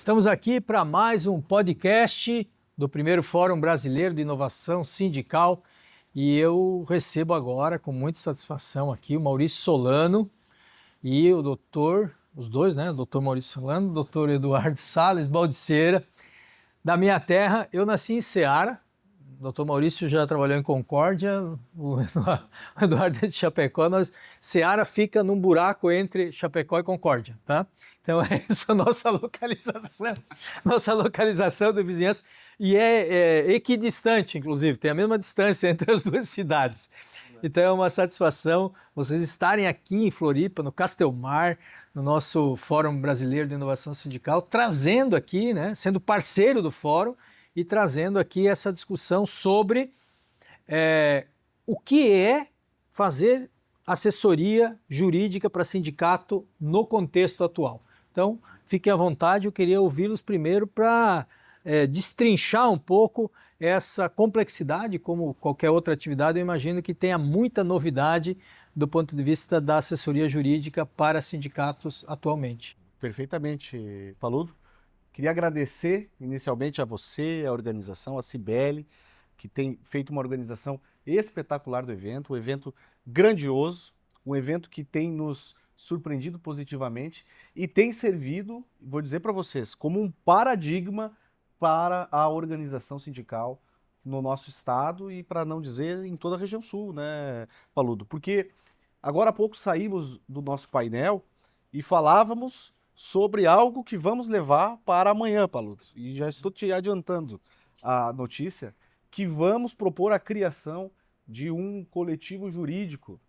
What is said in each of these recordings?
Estamos aqui para mais um podcast do primeiro Fórum Brasileiro de Inovação Sindical e eu recebo agora com muita satisfação aqui o Maurício Solano e o doutor, os dois, né? O doutor Maurício Solano, o doutor Eduardo Salles Baldiceira, da minha terra. Eu nasci em Ceará, o doutor Maurício já trabalhou em Concórdia, o Eduardo é de Chapecó. Ceará fica num buraco entre Chapecó e Concórdia, tá? Então essa é a nossa localização da vizinhança e é equidistante, inclusive, tem a mesma distância entre as duas cidades. Então é uma satisfação vocês estarem aqui em Floripa, no Castelmar, no nosso Fórum Brasileiro de Inovação Sindical, trazendo aqui, né, sendo parceiro do fórum e trazendo aqui essa discussão sobre o que é fazer assessoria jurídica para sindicato no contexto atual. Então, fiquem à vontade, eu queria ouvi-los primeiro para destrinchar um pouco essa complexidade, como qualquer outra atividade, eu imagino que tenha muita novidade do ponto de vista da assessoria jurídica para sindicatos atualmente. Perfeitamente, Paludo. Queria agradecer inicialmente a você, a organização, a Cibele, que tem feito uma organização espetacular do evento, um evento grandioso, um evento que tem nos surpreendido positivamente e tem servido, vou dizer para vocês, como um paradigma para a organização sindical no nosso estado e, para não dizer, em toda a região sul, né, Paludo? Porque agora há pouco saímos do nosso painel e falávamos sobre algo que vamos levar para amanhã, Paludo. E já estou te adiantando a notícia que vamos propor a criação de um coletivo jurídico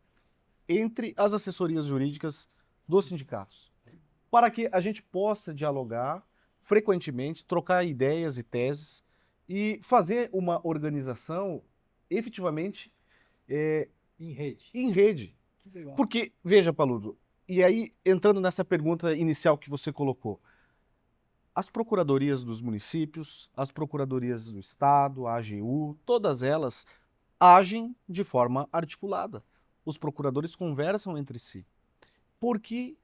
entre as assessorias jurídicas dos sindicatos, para que a gente possa dialogar frequentemente, trocar ideias e teses e fazer uma organização efetivamente Em rede. Que legal. Porque, veja, Paludo, e aí entrando nessa pergunta inicial que você colocou, as procuradorias dos municípios, as procuradorias do estado, a AGU, todas elas agem de forma articulada. Os procuradores conversam entre si. Por que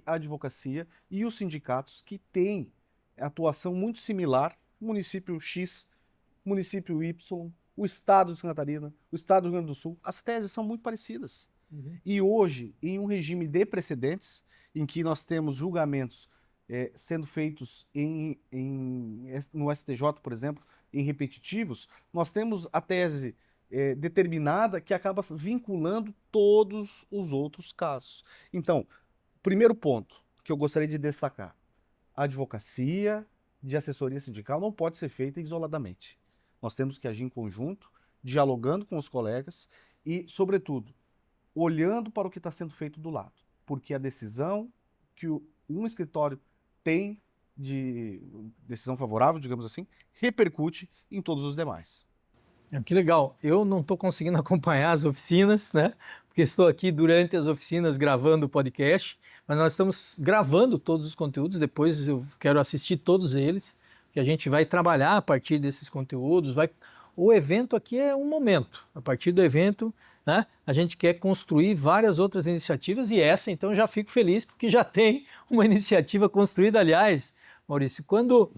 a advocacia e os sindicatos que têm atuação muito similar, município X, município Y, o estado de Santa Catarina, o estado do Rio Grande do Sul, as teses são muito parecidas. E hoje, em um regime de precedentes, em que nós temos julgamentos sendo feitos no STJ, por exemplo, em repetitivos, nós temos a tese determinada que acaba vinculando todos os outros casos. Então, primeiro ponto que eu gostaria de destacar, a advocacia de assessoria sindical não pode ser feita isoladamente. Nós temos que agir em conjunto, dialogando com os colegas e, sobretudo, olhando para o que está sendo feito do lado. Porque a decisão que um escritório tem de decisão favorável, digamos assim, repercute em todos os demais. Que legal. Eu não estou conseguindo acompanhar as oficinas, né? Porque estou aqui durante as oficinas gravando o podcast, mas nós estamos gravando todos os conteúdos, depois eu quero assistir todos eles, que a gente vai trabalhar a partir desses conteúdos. O evento aqui é um momento. A partir do evento, né, a gente quer construir várias outras iniciativas e essa, então, já fico feliz porque já tem uma iniciativa construída. Aliás, Maurício, quando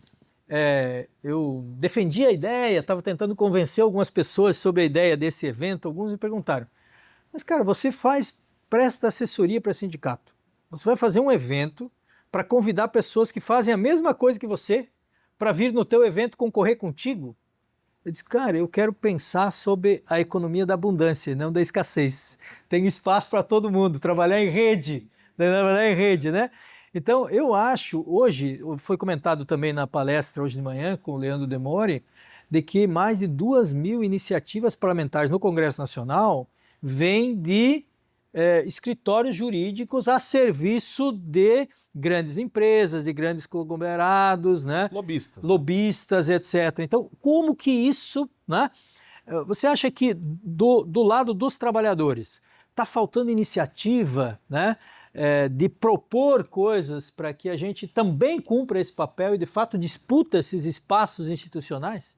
eu defendi a ideia, estava tentando convencer algumas pessoas sobre a ideia desse evento, alguns me perguntaram, mas cara, você presta assessoria para sindicato, você vai fazer um evento para convidar pessoas que fazem a mesma coisa que você para vir no teu evento concorrer contigo? Eu disse, cara, eu quero pensar sobre a economia da abundância, não da escassez. Tem espaço para todo mundo, trabalhar em rede, né? Então, eu acho, hoje, foi comentado também na palestra hoje de manhã com o Leandro Demore, de que mais de 2.000 iniciativas parlamentares no Congresso Nacional vêm de escritórios jurídicos a serviço de grandes empresas, de grandes conglomerados, né? Lobistas, etc. Então, como que isso, né? Você acha que do lado dos trabalhadores está faltando iniciativa, né? De propor coisas para que a gente também cumpra esse papel e, de fato, disputa esses espaços institucionais?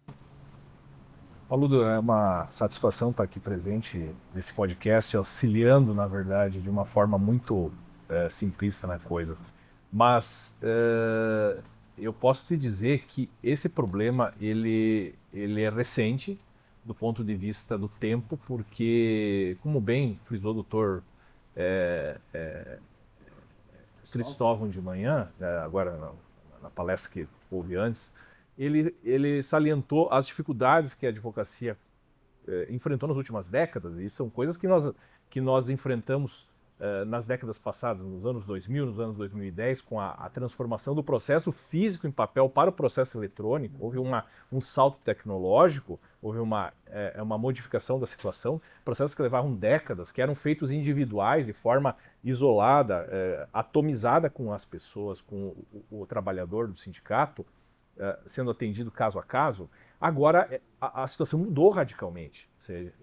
Paludo, é uma satisfação estar aqui presente nesse podcast, auxiliando, na verdade, de uma forma muito simplista na coisa. Mas eu posso te dizer que esse problema ele é recente do ponto de vista do tempo, porque, como bem frisou o doutor Cristóvão de manhã, agora na palestra que houve antes, ele salientou as dificuldades que a advocacia enfrentou nas últimas décadas, e são coisas que nós enfrentamos nas décadas passadas, nos anos 2000, nos anos 2010, com a transformação do processo físico em papel para o processo eletrônico. Houve um salto tecnológico, houve uma modificação da situação, processos que levavam décadas, que eram feitos individuais, de forma isolada, atomizada com as pessoas, com o trabalhador do sindicato, sendo atendido caso a caso. Agora a situação mudou radicalmente. Ou seja,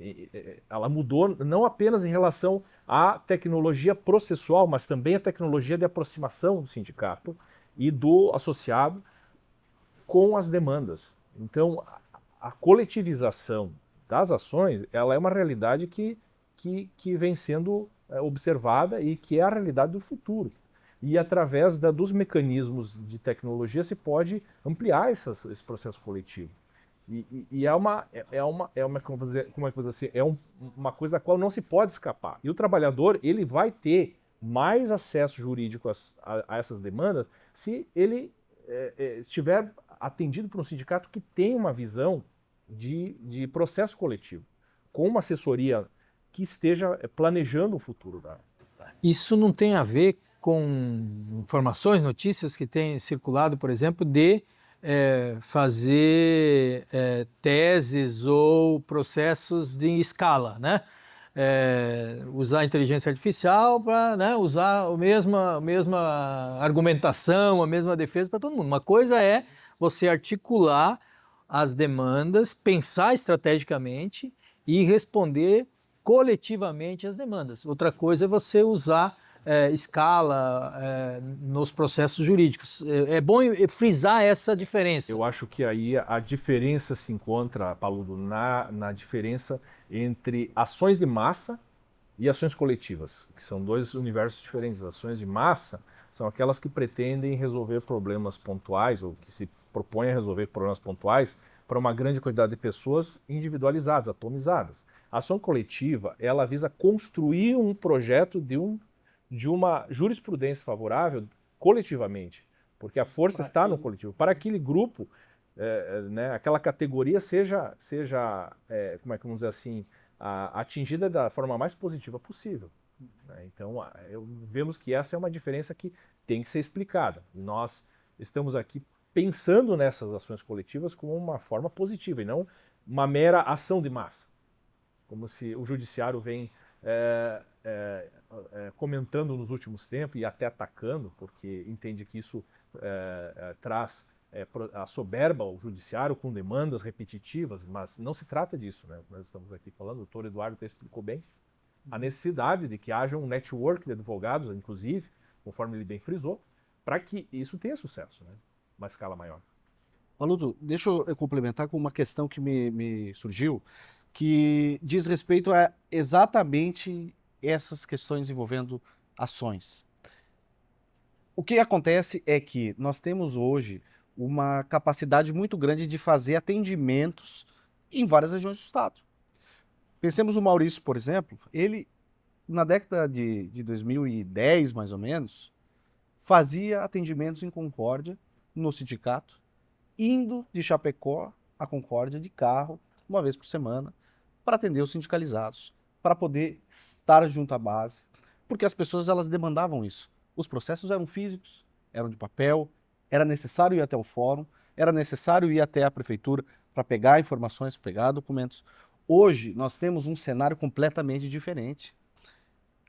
ela mudou não apenas em relação à tecnologia processual, mas também a tecnologia de aproximação do sindicato e do associado com as demandas. Então, a coletivização das ações, ela é uma realidade que vem sendo observada e que é a realidade do futuro. E através dos mecanismos de tecnologia se pode ampliar esse processo coletivo. E uma coisa da qual não se pode escapar. E o trabalhador, ele vai ter mais acesso jurídico a essas demandas se ele estiver atendido por um sindicato que tem uma visão de processo coletivo, com uma assessoria que esteja planejando o futuro da. Isso não tem a ver com informações, notícias que têm circulado, por exemplo, de fazer teses ou processos de escala, né? Usar inteligência artificial para, né, usar a mesma argumentação, a mesma defesa para todo mundo. Uma coisa é você articular as demandas, pensar estrategicamente e responder coletivamente às demandas. Outra coisa é você usar escala nos processos jurídicos. É bom frisar essa diferença. Eu acho que aí a diferença se encontra, Paludo, na diferença entre ações de massa e ações coletivas, que são dois universos diferentes. As ações de massa são aquelas que pretendem resolver problemas pontuais ou que se propõem a resolver problemas pontuais para uma grande quantidade de pessoas individualizadas, atomizadas. A ação coletiva, ela visa construir um projeto de uma jurisprudência favorável coletivamente, porque a força está no coletivo. Para aquele grupo, né, aquela categoria seja como é que vamos dizer assim, atingida da forma mais positiva possível. Né? Então, vemos que essa é uma diferença que tem que ser explicada. Nós estamos aqui pensando nessas ações coletivas como uma forma positiva e não uma mera ação de massa, como se o judiciário vem comentando nos últimos tempos e até atacando, porque entende que isso traz a soberba ao judiciário com demandas repetitivas, mas não se trata disso, né? Nós estamos aqui falando, o doutor Eduardo até explicou bem, a necessidade de que haja um network de advogados, inclusive, conforme ele bem frisou, para que isso tenha sucesso, né? Uma escala maior. Paludo, deixa eu complementar com uma questão que me surgiu, que diz respeito a exatamente essas questões envolvendo ações. O que acontece é que nós temos hoje uma capacidade muito grande de fazer atendimentos em várias regiões do estado. Pensemos no Maurício, por exemplo, ele, na década de 2010, mais ou menos, fazia atendimentos em Concórdia, no sindicato, indo de Chapecó a Concórdia de carro, uma vez por semana, para atender os sindicalizados, para poder estar junto à base, porque as pessoas elas demandavam isso. Os processos eram físicos, eram de papel, era necessário ir até o fórum, era necessário ir até a prefeitura para pegar informações, pegar documentos. Hoje nós temos um cenário completamente diferente.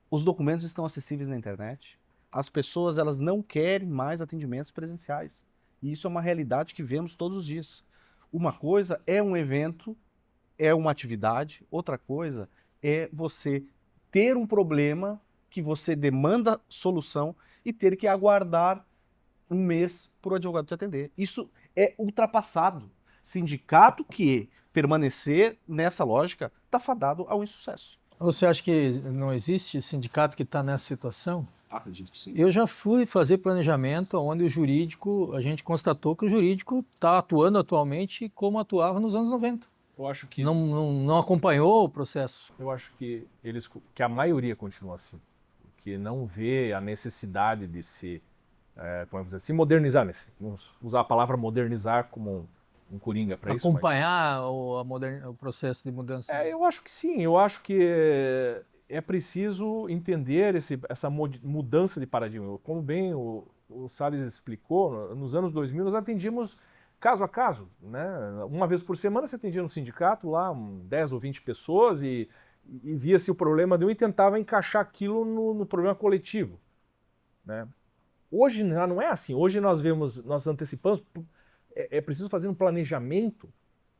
Os documentos estão acessíveis na internet. As pessoas elas não querem mais atendimentos presenciais. E isso é uma realidade que vemos todos os dias. Uma coisa é um evento, é uma atividade, outra coisa é você ter um problema que você demanda solução e ter que aguardar um mês para o advogado te atender. Isso é ultrapassado. Sindicato que permanecer nessa lógica está fadado ao insucesso. Você acha que não existe sindicato que está nessa situação? Acredito que sim. Eu já fui fazer planejamento onde o jurídico, a gente constatou que o jurídico está atuando atualmente como atuava nos anos 90. Eu acho que Não acompanhou o processo. Eu acho que a maioria continua assim, que não vê a necessidade de como é que dizer, se modernizar, vamos usar a palavra modernizar como um coringa para isso. Acompanhar o processo de mudança. Eu acho que sim, eu acho que é preciso entender essa mudança de paradigma. Como bem o Salles explicou, nos anos 2000 nós atendíamos caso a caso, né? Uma vez por semana você atendia no sindicato lá, 10 ou 20 pessoas e via-se o problema de um e tentava encaixar aquilo no problema coletivo, né? Hoje já não é assim, hoje nós antecipamos, é preciso fazer um planejamento.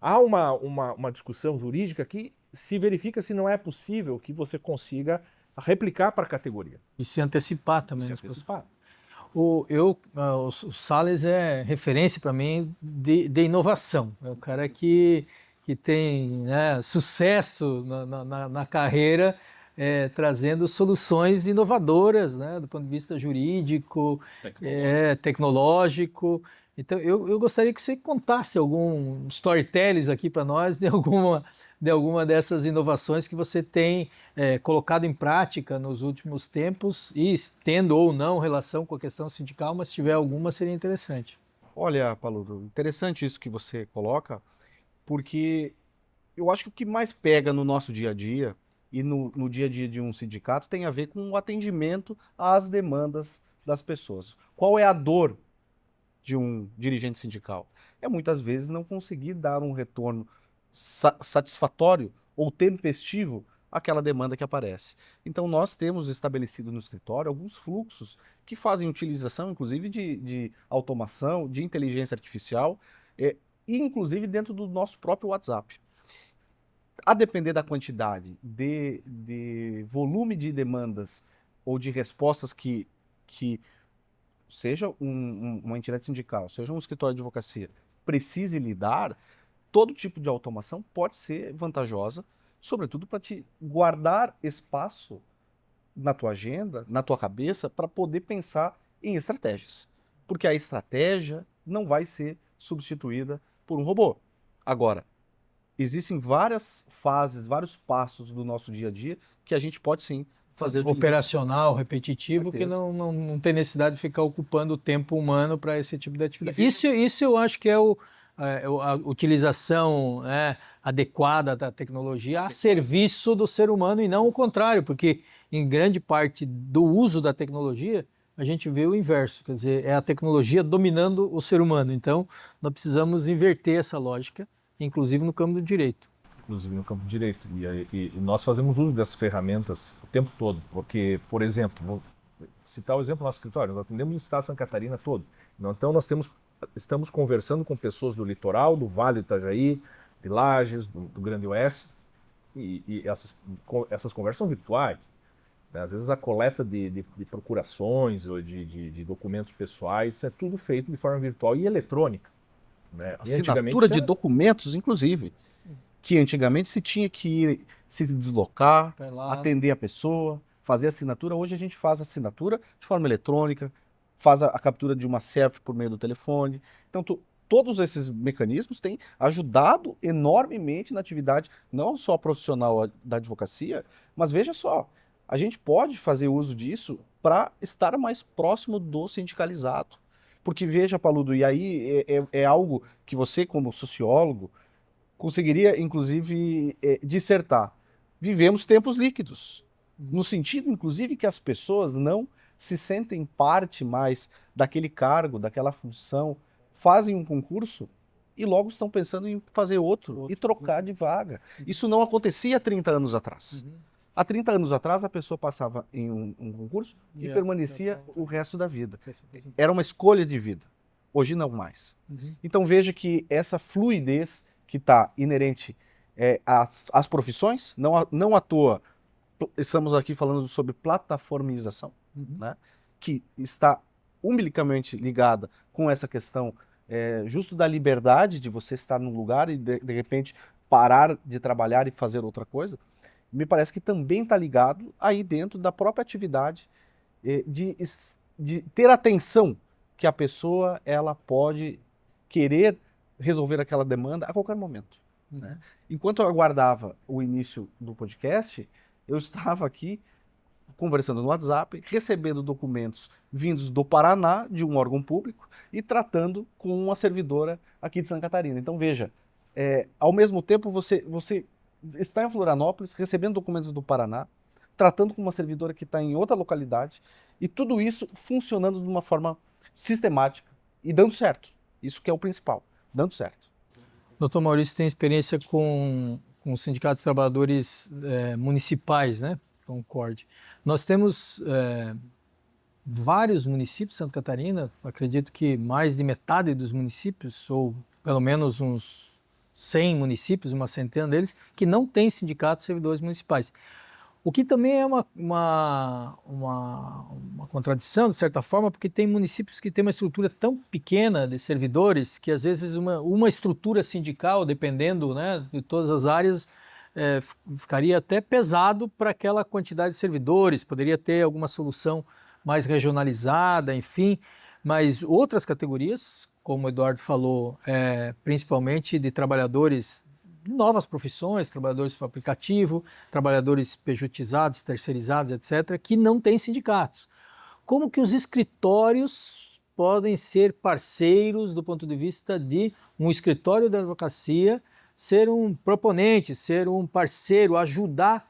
Há uma discussão jurídica que se verifica se não é possível que você consiga replicar para a categoria. E se antecipar também. Se antecipar. O Salles é referência para mim de inovação. É o cara que tem, né, sucesso na carreira, trazendo soluções inovadoras, né, do ponto de vista jurídico, tecnológico. Então, eu gostaria que você contasse algum storytelling aqui para nós de alguma dessas inovações que você tem colocado em prática nos últimos tempos e tendo ou não relação com a questão sindical, mas se tiver alguma seria interessante. Olha, Paludo, interessante isso que você coloca, porque eu acho que o que mais pega no nosso dia a dia e no dia a dia de um sindicato tem a ver com o atendimento às demandas das pessoas. Qual é a dor de um dirigente sindical? É muitas vezes não conseguir dar um retorno satisfatório ou tempestivo àquela demanda que aparece. Então nós temos estabelecido no escritório alguns fluxos que fazem utilização, inclusive, de automação, de inteligência artificial, e inclusive dentro do nosso próprio WhatsApp. A depender da quantidade de volume de demandas ou de respostas que seja uma entidade sindical, seja um escritório de advocacia, precise lidar, todo tipo de automação pode ser vantajosa, sobretudo para te guardar espaço na tua agenda, na tua cabeça, para poder pensar em estratégias. Porque a estratégia não vai ser substituída por um robô. Agora, existem várias fases, vários passos do nosso dia a dia que a gente pode sim fazer operacional, repetitivo, que não tem necessidade de ficar ocupando o tempo humano para esse tipo de atividade. Isso eu acho que é a utilização adequada da tecnologia a serviço do ser humano e não o contrário, porque em grande parte do uso da tecnologia a gente vê o inverso, quer dizer, é a tecnologia dominando o ser humano. Então, nós precisamos inverter essa lógica, inclusive no campo do direito. Inclusive no campo do direito. E nós fazemos uso dessas ferramentas o tempo todo, porque, por exemplo, vou citar o exemplo do nosso escritório, nós atendemos o estado de Santa Catarina todo. Então nós estamos conversando com pessoas do litoral, do Vale do Itajaí, de Lages, do Grande Oeste, e essas conversas são virtuais. Né? Às vezes a coleta de procurações ou de documentos pessoais é tudo feito de forma virtual e eletrônica. Né? Assinatura de documentos, inclusive, que antigamente se tinha que ir se deslocar, atender a pessoa, fazer a assinatura. Hoje a gente faz a assinatura de forma eletrônica, faz a captura de uma selfie por meio do telefone. Então, todos esses mecanismos têm ajudado enormemente na atividade, não só profissional da advocacia, mas veja só, a gente pode fazer uso disso para estar mais próximo do sindicalizado. Porque veja, Paludo, e aí é algo que você, como sociólogo, conseguiria, inclusive, dissertar. Vivemos tempos líquidos, no sentido, inclusive, que as pessoas não se sentem parte mais daquele cargo, daquela função, fazem um concurso e logo estão pensando em fazer outro e trocar de vaga. Isso não acontecia há 30 anos atrás. Há 30 anos atrás, a pessoa passava em um concurso e permanecia o resto da vida. Era uma escolha de vida. Hoje não mais. Então veja que essa fluidez que está inerente às profissões, não à toa, estamos aqui falando sobre plataformização, né, que está umbilicamente ligada com essa questão justo da liberdade de você estar num lugar e de repente parar de trabalhar e fazer outra coisa. Me parece que também está ligado aí dentro da própria atividade de ter atenção que a pessoa ela pode querer resolver aquela demanda a qualquer momento. Né? Enquanto eu aguardava o início do podcast, eu estava aqui conversando no WhatsApp, recebendo documentos vindos do Paraná, de um órgão público, e tratando com uma servidora aqui de Santa Catarina. Então veja, ao mesmo tempo você está em Florianópolis, recebendo documentos do Paraná, tratando com uma servidora que está em outra localidade, e tudo isso funcionando de uma forma sistemática e dando certo. Isso que é o principal, dando certo. Doutor Maurício tem experiência com o Sindicato de Trabalhadores municipais, né? Concorde. Nós temos vários municípios de Santa Catarina, acredito que mais de metade dos municípios, ou pelo menos uns 100 municípios, uma centena deles, que não têm sindicato de servidores municipais. O que também é uma contradição, de certa forma, porque tem municípios que têm uma estrutura tão pequena de servidores que, às vezes, uma estrutura sindical, dependendo, né, de todas as áreas, ficaria até pesado para aquela quantidade de servidores, poderia ter alguma solução mais regionalizada, enfim, mas outras categorias, como o Eduardo falou, principalmente de trabalhadores de novas profissões, trabalhadores por aplicativo, trabalhadores pejotizados, terceirizados, etc., que não têm sindicatos. Como que os escritórios podem ser parceiros do ponto de vista de um escritório de advocacia ser um proponente, ser um parceiro, ajudar?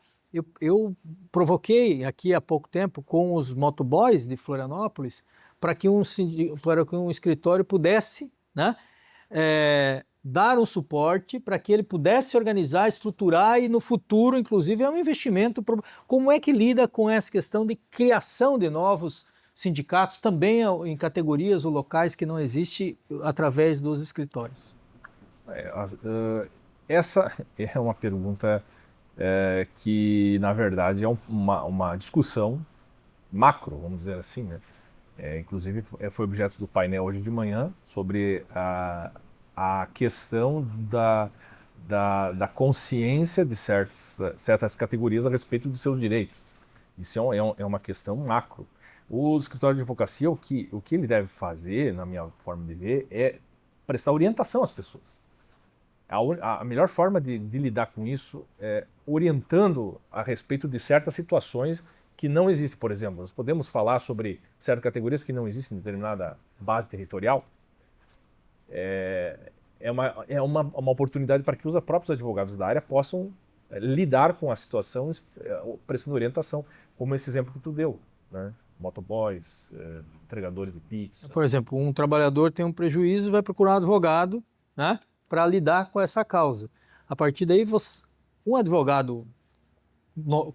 Eu provoquei aqui há pouco tempo com os motoboys de Florianópolis para que um escritório pudesse, né, dar um suporte para que ele pudesse organizar, estruturar e no futuro, inclusive, é um investimento. Como é que lida com essa questão de criação de novos sindicatos, também em categorias ou locais que não existem, através dos escritórios? Essa é uma pergunta que, na verdade, é uma discussão macro, vamos dizer assim, né? Inclusive, foi objeto do painel hoje de manhã sobre a questão da consciência de certas categorias a respeito dos seus direitos. Isso é uma questão macro. O escritório de advocacia, o que ele deve fazer, na minha forma de ver, é prestar orientação às pessoas. A melhor forma de lidar com isso é orientando a respeito de certas situações que não existem. Por exemplo, nós podemos falar sobre certas categorias que não existem em determinada base territorial. É uma oportunidade para que os próprios advogados da área possam lidar com a situação, prestando orientação, como esse exemplo que tu deu, né? Motoboys, entregadores de pizza. Por exemplo, um trabalhador tem um prejuízo, vai procurar um advogado, né, para lidar com essa causa. A partir daí, um advogado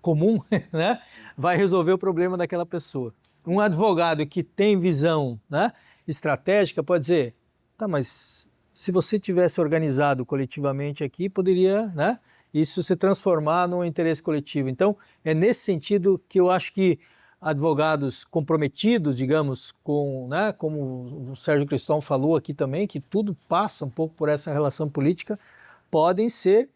comum, né, vai resolver o problema daquela pessoa. Um advogado que tem visão, né, estratégica pode dizer, tá, mas se você tivesse organizado coletivamente aqui, poderia, né, isso se transformar num interesse coletivo. Então, é nesse sentido que eu acho que advogados comprometidos, digamos, né, como o Sérgio Cristóvão falou aqui também, que tudo passa um pouco por essa relação política, podem ser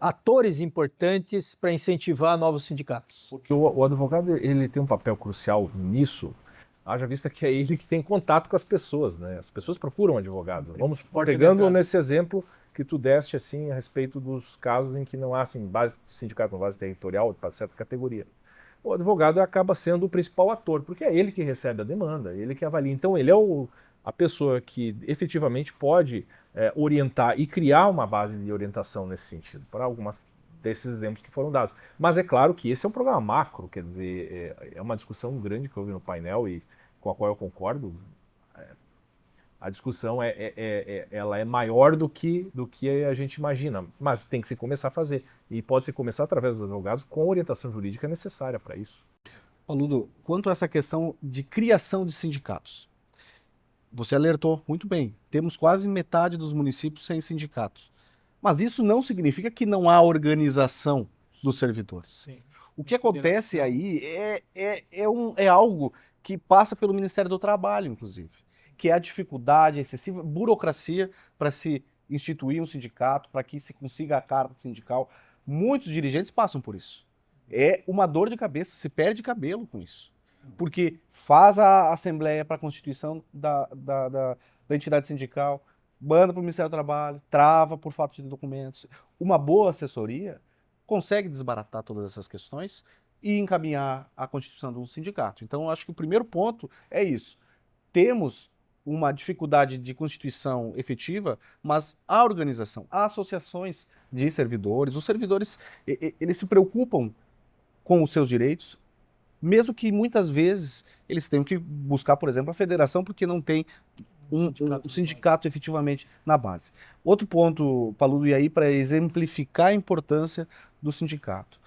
atores importantes para incentivar novos sindicatos. Porque o advogado ele tem um papel crucial nisso, haja vista que é ele que tem contato com as pessoas, né? As pessoas procuram um advogado. Vamos pegando nesse exemplo que tu deste assim, a respeito dos casos em que não há assim, base sindicato, não base territorial para certa categoria. O advogado acaba sendo o principal ator, porque é ele que recebe a demanda, ele que avalia. Então ele é a pessoa que efetivamente pode orientar e criar uma base de orientação nesse sentido, para algumas desses exemplos que foram dados. Mas é claro que esse é um programa macro, quer dizer, é uma discussão grande que eu vi no painel e com a qual eu concordo. A discussão ela é maior do que a gente imagina, mas tem que se começar a fazer. E pode se começar através dos advogados com a orientação jurídica necessária para isso. Paludo, quanto a essa questão de criação de sindicatos, você alertou muito bem, temos quase metade dos municípios sem sindicatos. Mas isso não significa que não há organização dos servidores. Sim. O que acontece aí é algo que passa pelo Ministério do Trabalho, inclusive, que é a dificuldade, a excessiva burocracia para se instituir um sindicato, para que se consiga a carta sindical. Muitos dirigentes passam por isso. É uma dor de cabeça, se perde cabelo com isso. porque faz a assembleia para a constituição da entidade sindical, manda para o Ministério do Trabalho, trava por falta de documentos. Uma boa assessoria consegue desbaratar todas essas questões e encaminhar a constituição de um sindicato. Então, eu acho que o primeiro ponto é isso. Temos uma dificuldade de constituição efetiva, mas a organização, as associações de servidores, os servidores, eles se preocupam com os seus direitos, mesmo que muitas vezes eles tenham que buscar, por exemplo, a federação, porque não tem um sindicato efetivamente na base. Outro ponto, Paludo, e aí para exemplificar a importância do sindicato.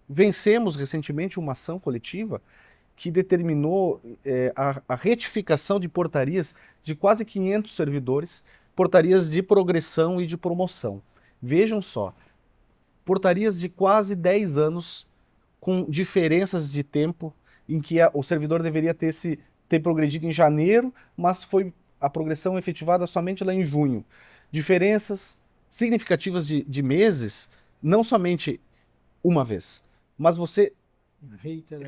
Vencemos recentemente uma ação coletiva que determinou a retificação de portarias de quase 500 servidores, portarias de progressão e de promoção. Vejam só, portarias de quase 10 anos, com diferenças de tempo, em que o servidor deveria ter progredido em janeiro, mas foi a progressão efetivada somente lá em junho. Diferenças significativas de meses, não somente uma vez, mas você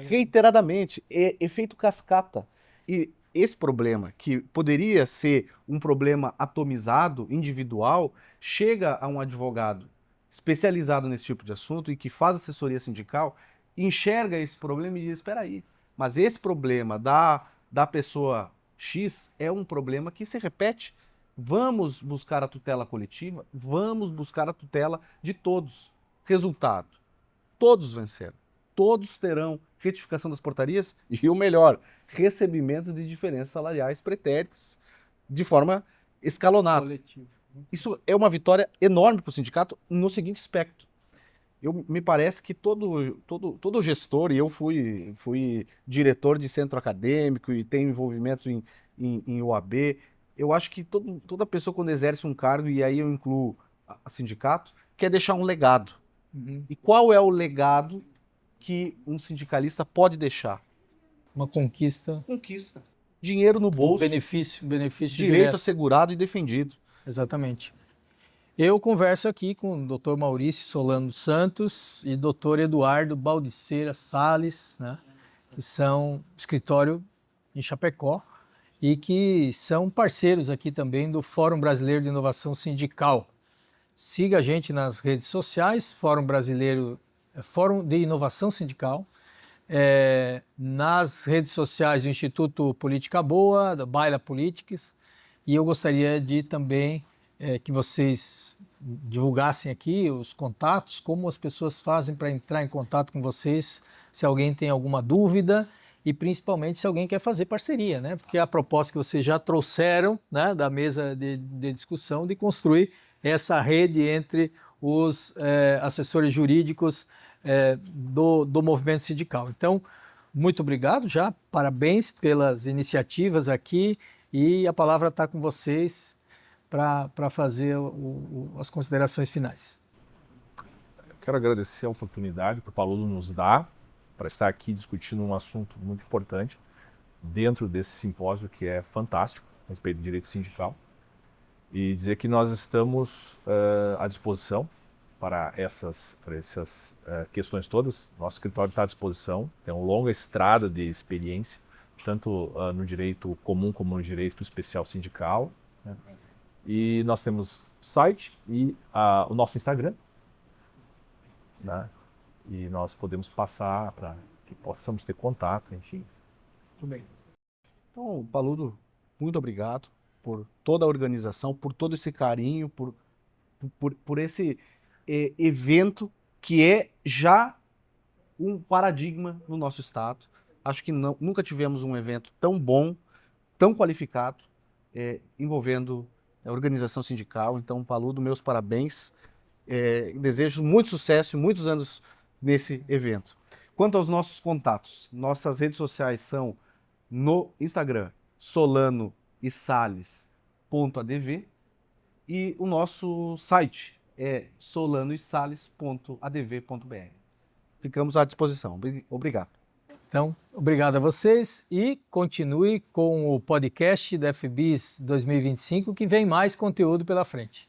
reiteradamente, efeito cascata. E esse problema, que poderia ser um problema atomizado, individual, chega a um advogado especializado nesse tipo de assunto e que faz assessoria sindical, enxerga esse problema e diz, espera aí, mas esse problema da pessoa X é um problema que se repete. Vamos buscar a tutela coletiva, vamos buscar a tutela de todos. Resultado, todos venceram. Todos terão retificação das portarias e, o melhor, recebimento de diferenças salariais pretéritas de forma escalonada. Coletivo. Isso é uma vitória enorme para o sindicato no seguinte aspecto. Me parece que todo gestor, e eu fui diretor de centro acadêmico e tenho envolvimento em OAB, eu acho que toda pessoa, quando exerce um cargo, e aí eu incluo a sindicato, quer deixar um legado. Uhum. E qual é o legado que um sindicalista pode deixar? Uma conquista. Conquista. Dinheiro no bolso. Benefício direito direto. Assegurado e defendido. Exatamente. Eu converso aqui com o Dr. Maurício Solano Santos e Dr. Eduardo Baldiceira Salles, né, que são escritório em Chapecó e que são parceiros aqui também do Fórum Brasileiro de Inovação Sindical. Siga a gente nas redes sociais, Fórum de Inovação Sindical, nas redes sociais do Instituto Política Boa, da Baila Políticas, e eu gostaria de também que vocês divulgassem aqui os contatos, como as pessoas fazem para entrar em contato com vocês, se alguém tem alguma dúvida e principalmente se alguém quer fazer parceria, né? Porque a proposta que vocês já trouxeram, né, da mesa de discussão de construir essa rede entre os assessores jurídicos do movimento sindical. Então, muito obrigado já, parabéns pelas iniciativas aqui e a palavra está com vocês para fazer as considerações finais. Eu quero agradecer a oportunidade que o Paludo nos dá para estar aqui discutindo um assunto muito importante dentro desse simpósio que é fantástico a respeito do direito sindical e dizer que nós estamos à disposição para essas questões todas. Nosso escritório está à disposição, tem uma longa estrada de experiência, tanto no direito comum como no direito especial sindical, né? E nós temos site e o nosso Instagram, né? E nós podemos passar para que possamos ter contato, enfim. Muito bem. Então, Paludo, muito obrigado por toda a organização, por todo esse carinho, por esse evento que é já um paradigma no nosso estado. Acho que nunca tivemos um evento tão bom, tão qualificado, envolvendo a organização sindical. Então, Paludo, meus parabéns. Desejo muito sucesso e muitos anos nesse evento. Quanto aos nossos contatos, nossas redes sociais são no Instagram, Solano e Salles.adv, e o nosso site é solanoesales.adv.br. Ficamos à disposição. Obrigado. Então, obrigado a vocês e continue com o podcast da FBIS 2025, que vem mais conteúdo pela frente.